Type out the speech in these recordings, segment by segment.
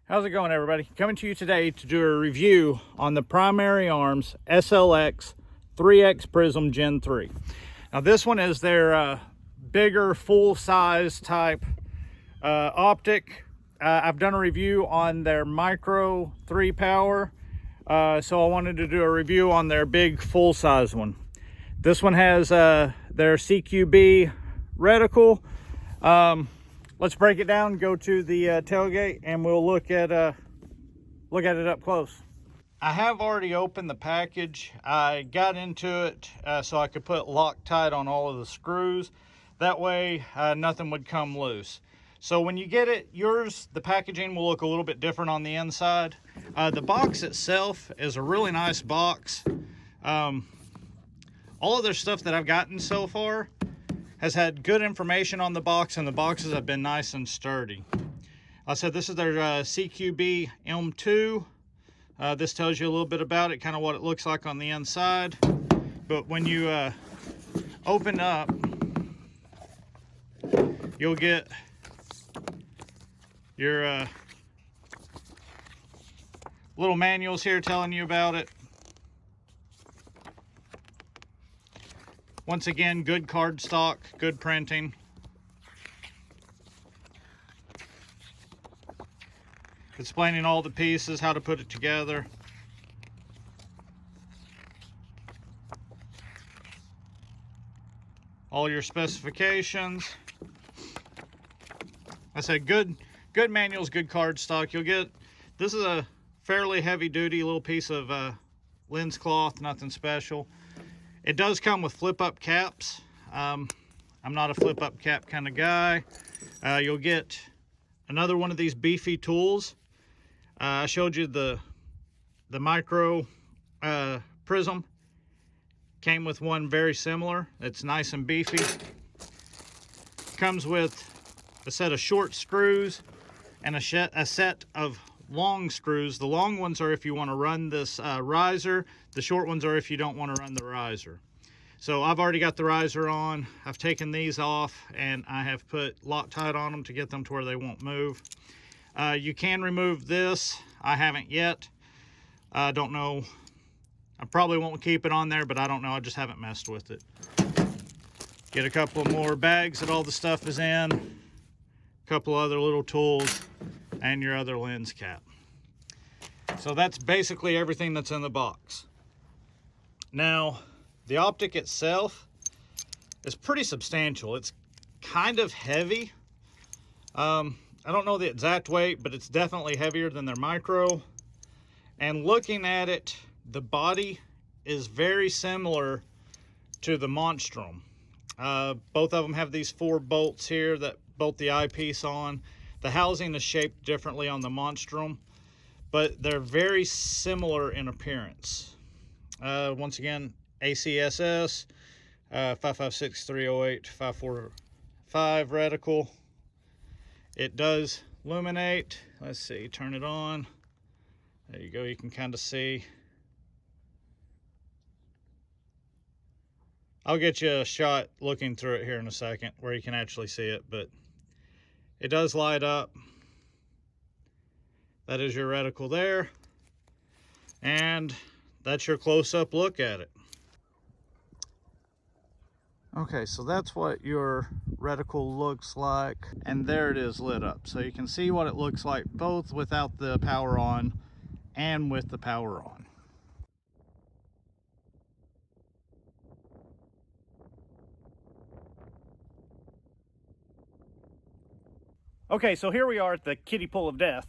How's it going, everybody? Coming to you today to do a review on the Primary Arms SLX 3X Prism Gen 3. Now this one is their bigger full-size type optic. I've done a review on their micro 3 power, so I wanted to do a review on their big full-size one. This one has their ACOG-y reticle. Let's break it down, go to the tailgate, and we'll look at it up close. I have already opened the package. I got into it so I could put Loctite on all of the screws. That way nothing would come loose. So when you get it, the packaging will look a little bit different on the inside. The box itself is a really nice box. All of their stuff that I've gotten so far has had good information on the box, and the boxes have been nice and sturdy. I said this is their ACOG-y M2. This tells you a little bit about it, kind of what it looks like on the inside. But when you open up, you'll get your little manuals here telling you about it. Once again, good cardstock, good printing. Explaining all the pieces, how to put it together. All your specifications. I said good manuals, good cardstock. You'll get, this is a fairly heavy duty little piece of lens cloth, nothing special. It does come with flip-up caps. I'm not a flip-up cap kind of guy. You'll get another one of these beefy tools. I showed you the micro prism. Came with one very similar. It's nice and beefy. Comes with a set of short screws and a set of long screws. The long ones are if you want to run this riser. The short ones are if you don't want to run the riser. So I've already got the riser on. I've taken these off and I have put Loctite on them to get them to where they won't move. You can remove this. I haven't yet. I don't know. I probably won't keep it on there, but I don't know. I just haven't messed with it. Get a couple more bags that all the stuff is in. A couple other little tools and your other lens cap. So that's basically everything that's in the box. Now, the optic itself is pretty substantial. It's kind of heavy. I don't know the exact weight, but it's definitely heavier than their micro. And looking at it, the body is very similar to the Monstrum. Both of them have these 4 bolts here that bolt the eyepiece on. The housing is shaped differently on the Monstrum, but they're very similar in appearance. Once again, ACSS 556-308-545 reticle. It does illuminate. Let's see, turn it on. There you go, you can kind of see. I'll get you a shot looking through it here in a second where you can actually see it, but it does light up. That is your reticle there. And that's your close-up look at it. Okay, so that's what your reticle looks like. And there it is lit up. So you can see what it looks like both without the power on and with the power on. Okay, so here we are at the kiddie pool of death.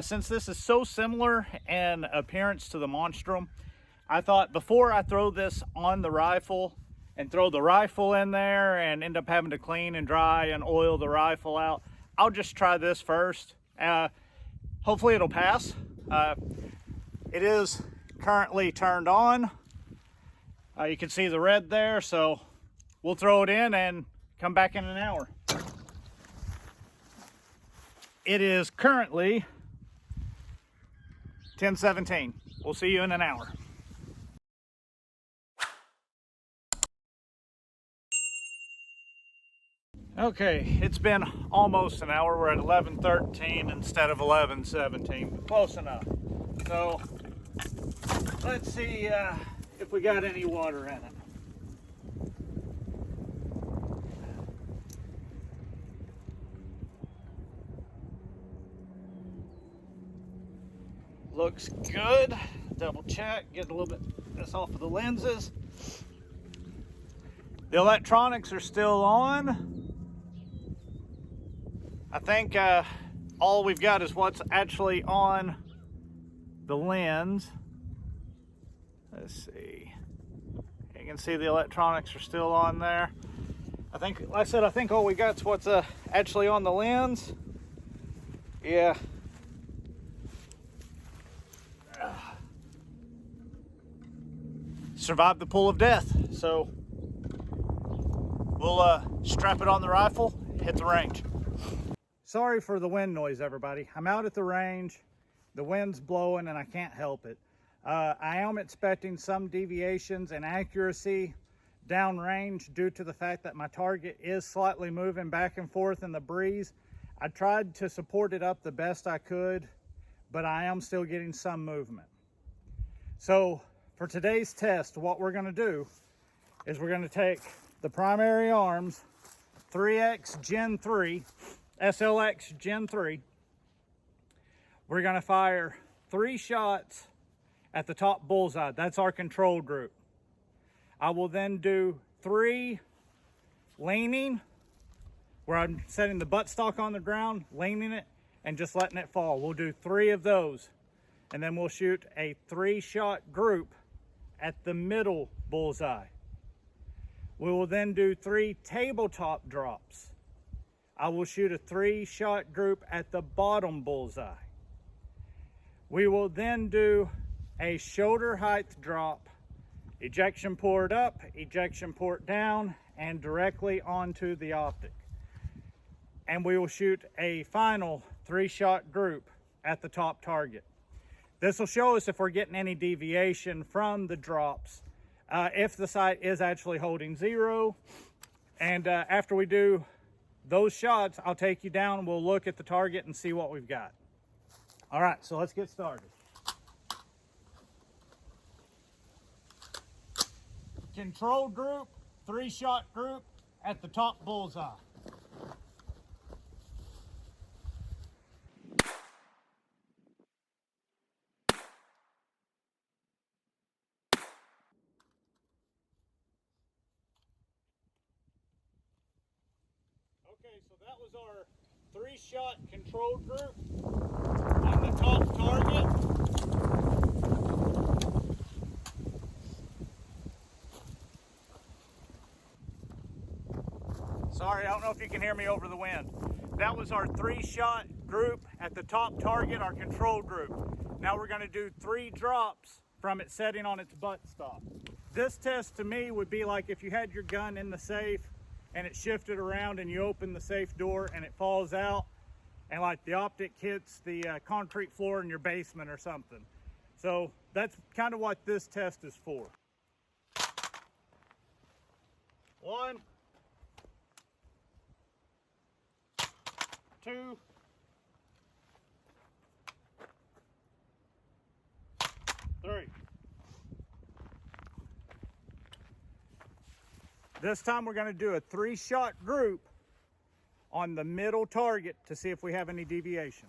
Since this is so similar in appearance to the Monstrum, I thought before I throw this on the rifle and throw the rifle in there and end up having to clean and dry and oil the rifle out, I'll just try this first. Hopefully it'll pass. It is currently turned on. You can see the red there, so we'll throw it in and come back in an hour. It is currently 10:17. We'll see you in an hour. Okay, it's been almost an hour. We're at 11:13 instead of 11:17, but close enough. So let's see if we got any water in it. Looks good. Double check, get a little bit of this off of the lenses. The electronics are still on. I think all we've got is what's actually on the lens. Let's see. You can see the electronics are still on there. I think, like I said, I think all we got is what's actually on the lens. Yeah. Survived the pull of death. So we'll strap it on the rifle, hit the range. Sorry for the wind noise, everybody. I'm out at the range. The wind's blowing and I can't help it. I am expecting some deviations in accuracy downrange due to the fact that my target is slightly moving back and forth in the breeze. I tried to support it up the best I could, but I am still getting some movement. So for today's test, what we're gonna do is we're gonna take the primary arms 3X Gen 3, SLX Gen 3. We're gonna fire 3 shots at the top bullseye. That's our control group. I will then do 3 leaning, where I'm setting the buttstock on the ground, leaning it, and just letting it fall. We'll do 3 of those. And then we'll shoot a 3-shot group at the middle bullseye. We will then do 3 tabletop drops. I will shoot a 3-shot group at the bottom bullseye. We will then do a shoulder height drop, ejection port up, ejection port down, and directly onto the optic. And we will shoot a final 3-shot group at the top target. This will show us if we're getting any deviation from the drops, if the sight is actually holding 0. And after we do those shots, I'll take you down and we'll look at the target and see what we've got. All right, so let's get started. Control group, 3-shot group at the top bullseye. Okay, so that was our 3-shot control group on the top target. Sorry, I don't know if you can hear me over the wind. That was our 3-shot group at the top target, our control group. Now we're gonna do 3 drops from it setting on its buttstock. This test to me would be like if you had your gun in the safe and it shifted around and you open the safe door and it falls out and like the optic hits the concrete floor in your basement or something. So that's kind of what this test is for. 1, 2, 3. This time we're going to do a 3-shot group on the middle target to see if we have any deviation.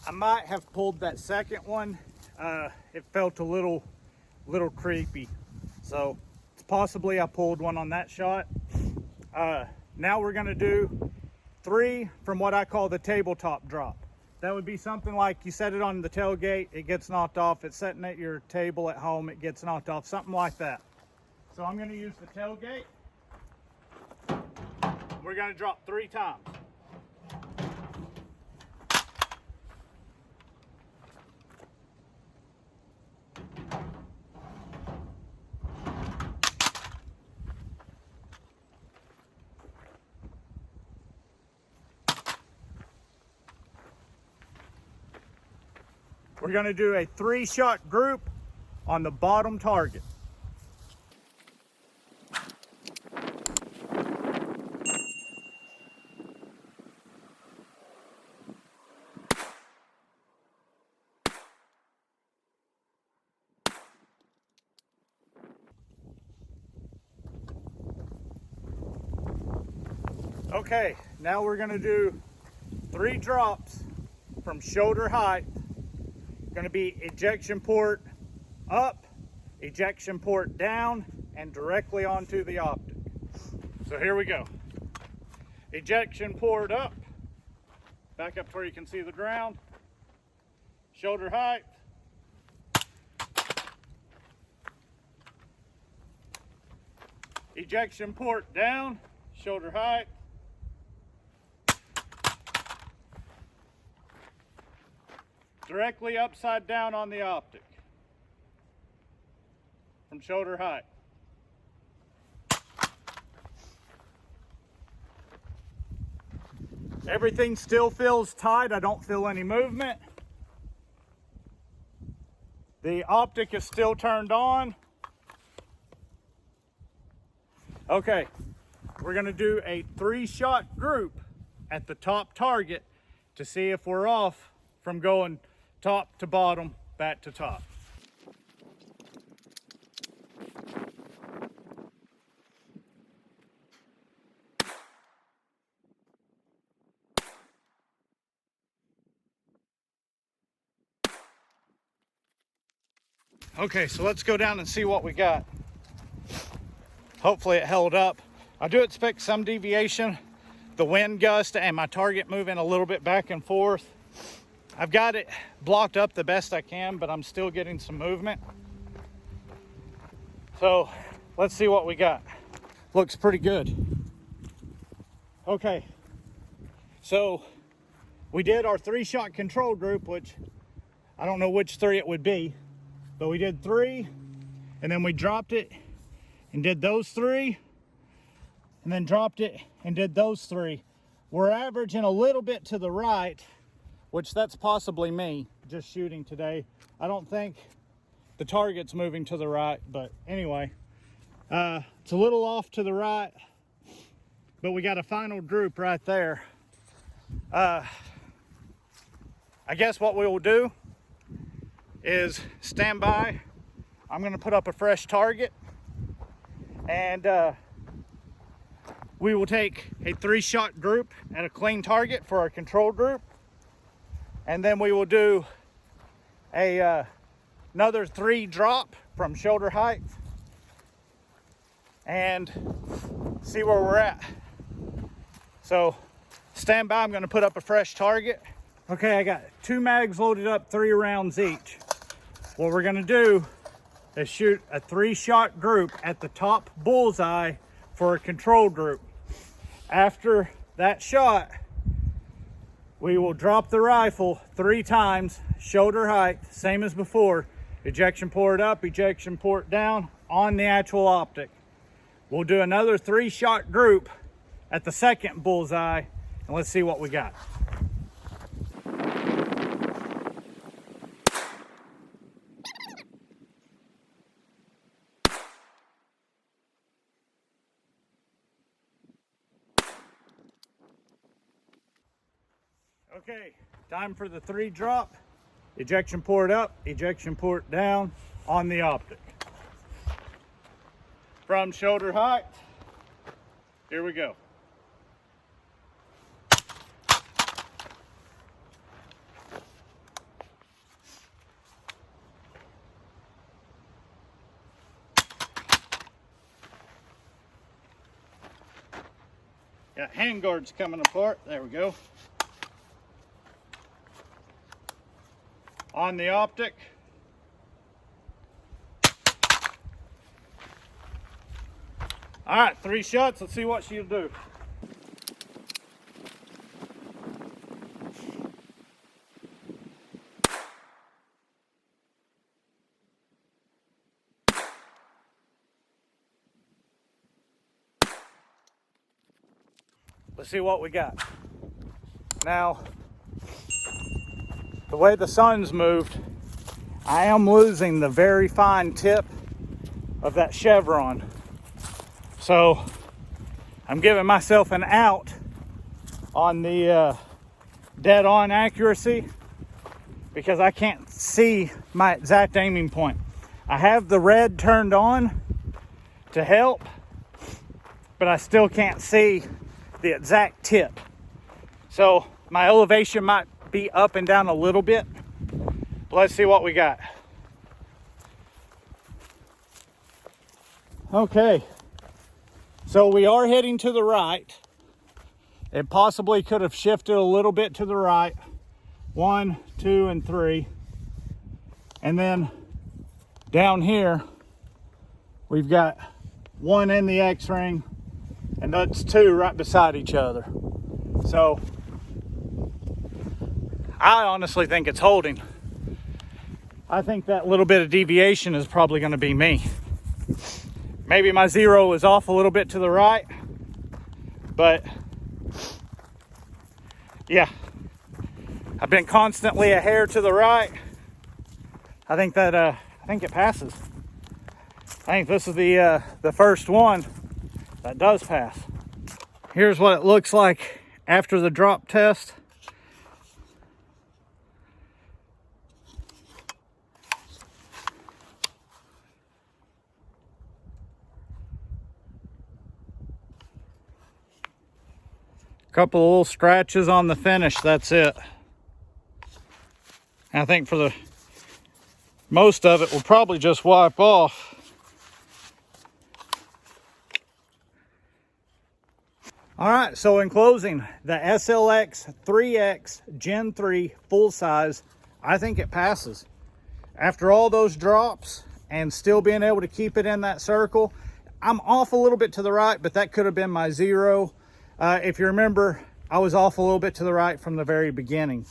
I might have pulled that second one. It felt a little creepy. So it's possibly I pulled one on that shot. Now we're gonna do 3 from what I call the tabletop drop. That would be something like you set it on the tailgate, it gets knocked off. It's sitting at your table at home, it gets knocked off, something like that. So I'm gonna use the tailgate. We're gonna drop 3 times. we're going to do a 3-shot group on the bottom target. Okay, now we're going to do 3 drops from shoulder height. Going to be ejection port up, ejection port down, and directly onto the optic. So here we go. Ejection port up, back up to where you can see the ground, shoulder height, ejection port down, shoulder height, directly upside down on the optic from shoulder height. Everything still feels tight. I don't feel any movement. The optic is still turned on. Okay, we're going to do a 3-shot group at the top target to see if we're off from going top to bottom, back to top. Okay, so let's go down and see what we got. Hopefully it held up. I do expect some deviation, the wind gust and my target moving a little bit back and forth. I've got it blocked up the best I can, but I'm still getting some movement. So let's see what we got. Looks pretty good. Okay, so we did our 3-shot control group, which I don't know which 3 it would be, but we did 3, and then we dropped it and did those 3, and then dropped it and did those 3. We're averaging a little bit to the right, which that's possibly me just shooting today. I don't think the target's moving to the right, but anyway, it's a little off to the right, but we got a final group right there. I guess what we will do is stand by. I'm going to put up a fresh target, and we will take a 3-shot group at a clean target for our control group, and then we will do another 3 drop from shoulder height and see where we're at. So stand by. I'm going to put up a fresh target. Okay, I got 2 mags loaded up, 3 rounds each. What we're going to do is shoot a 3-shot group at the top bullseye for a control group. After that shot, we will drop the rifle 3 times, shoulder height, same as before. Ejection port up, ejection port down on the actual optic. We'll do another 3-shot group at the second bullseye, and let's see what we got. Okay, time for the 3 drop. Ejection port up, ejection port down on the optic. From shoulder height, here we go. Got hand guards coming apart, there we go. On the optic. All right, 3 shots. Let's see what she'll do. Let's see what we got. Now, the way the sun's moved, I am losing the very fine tip of that chevron. So I'm giving myself an out on the dead on accuracy because I can't see my exact aiming point. I have the red turned on to help, but I still can't see the exact tip. So my elevation might be up and down a little bit. Let's see what we got. Okay, so we are heading to the right. It possibly could have shifted a little bit to the right. 1, 2, and 3. And then down here, we've got 1 in the X-ring, and that's 2 right beside each other. So I honestly think it's holding. I think that little bit of deviation is probably going to be me. Maybe my zero is off a little bit to the right, but yeah, I've been constantly a hair to the right. I think it passes. I think this is the first one that does pass. Here's what it looks like after the drop test. Couple of little scratches on the finish, that's it. I think for the most of it will probably just wipe off. All right, so in closing, the SLX 3X Gen 3 full size, I think it passes. After all those drops and still being able to keep it in that circle, I'm off a little bit to the right, but that could have been my zero. If you remember, I was off a little bit to the right from the very beginning.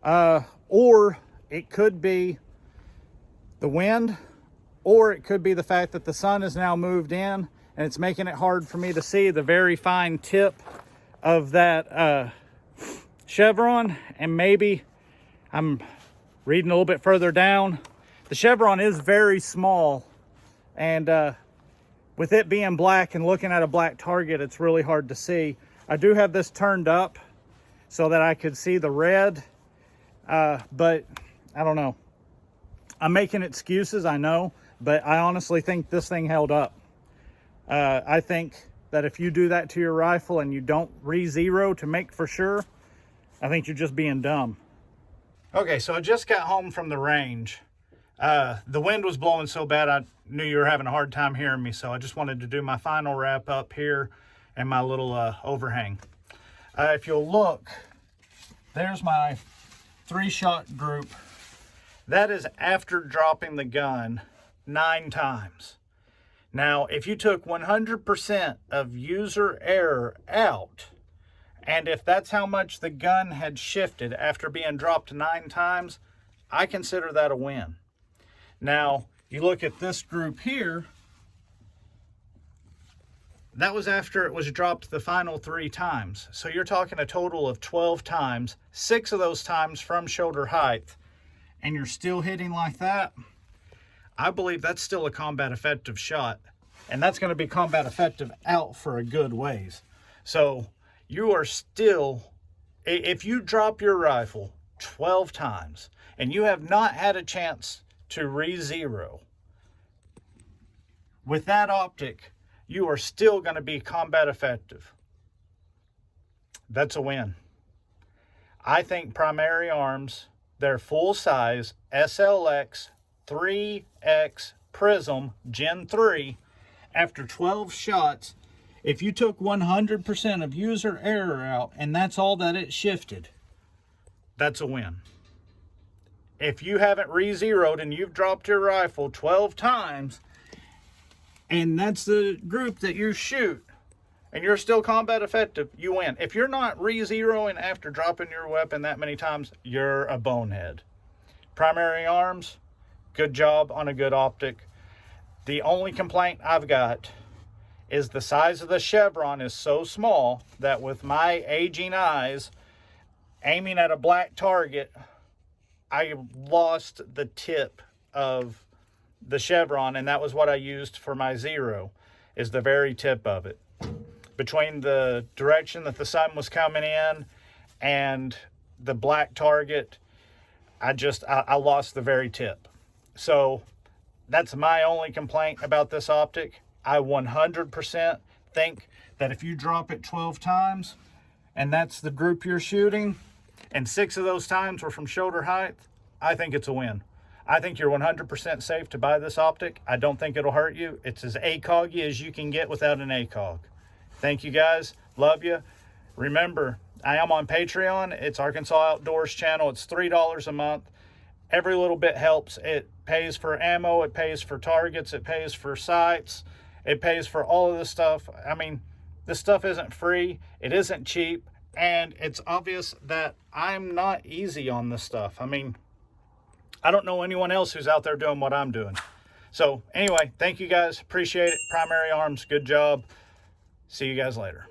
Or it could be the wind, or it could be the fact that the sun has now moved in and it's making it hard for me to see the very fine tip of that chevron. And maybe I'm reading a little bit further down. The chevron is very small, and with it being black and looking at a black target, it's really hard to see. I do have this turned up so that I could see the red, but I don't know. I'm making excuses, I know, but I honestly think this thing held up. I think that if you do that to your rifle and you don't re-zero to make for sure, I think you're just being dumb. Okay, so I just got home from the range. The wind was blowing so bad I knew you were having a hard time hearing me, so I just wanted to do my final wrap up here and my little overhang. If you'll look, there's my 3-shot group. That is after dropping the gun 9 times. Now, if you took 100% of user error out, and if that's how much the gun had shifted after being dropped 9 times, I consider that a win. Now, you look at this group here, that was after it was dropped the final 3 times. So you're talking a total of 12 times, 6 of those times from shoulder height, and you're still hitting like that. I believe that's still a combat effective shot, and that's going to be combat effective out for a good ways. So you are still, if you drop your rifle 12 times and you have not had a chance to re-zero, with that optic, you are still going to be combat effective. That's a win. I think Primary Arms, their full size SLX 3X Prism Gen 3, after 12 shots, if you took 100% of user error out and that's all that it shifted, that's a win. If you haven't re-zeroed and you've dropped your rifle 12 times and that's the group that you shoot and you're still combat effective, you win. If you're not re-zeroing after dropping your weapon that many times, you're a bonehead. Primary Arms, good job on a good optic. The only complaint I've got is the size of the chevron is so small that with my aging eyes, aiming at a black target I lost the tip of the chevron, and that was what I used for my zero, is the very tip of it. Between the direction that the sun was coming in and the black target, I lost the very tip. So that's my only complaint about this optic. I 100% think that if you drop it 12 times and that's the group you're shooting, and 6 of those times were from shoulder height, I think it's a win. I think you're 100% safe to buy this optic. I don't think it'll hurt you. It's as ACOG-y as you can get without an ACOG. Thank you guys. Love you. Remember, I am on Patreon. It's Arkansas Outdoors channel. It's $3 a month. Every little bit helps. It pays for ammo. It pays for targets. It pays for sights. It pays for all of this stuff. I mean, this stuff isn't free. It isn't cheap. And it's obvious that I'm not easy on this stuff. I mean, I don't know anyone else who's out there doing what I'm doing. So anyway, thank you guys. Appreciate it. Primary Arms, good job. See you guys later.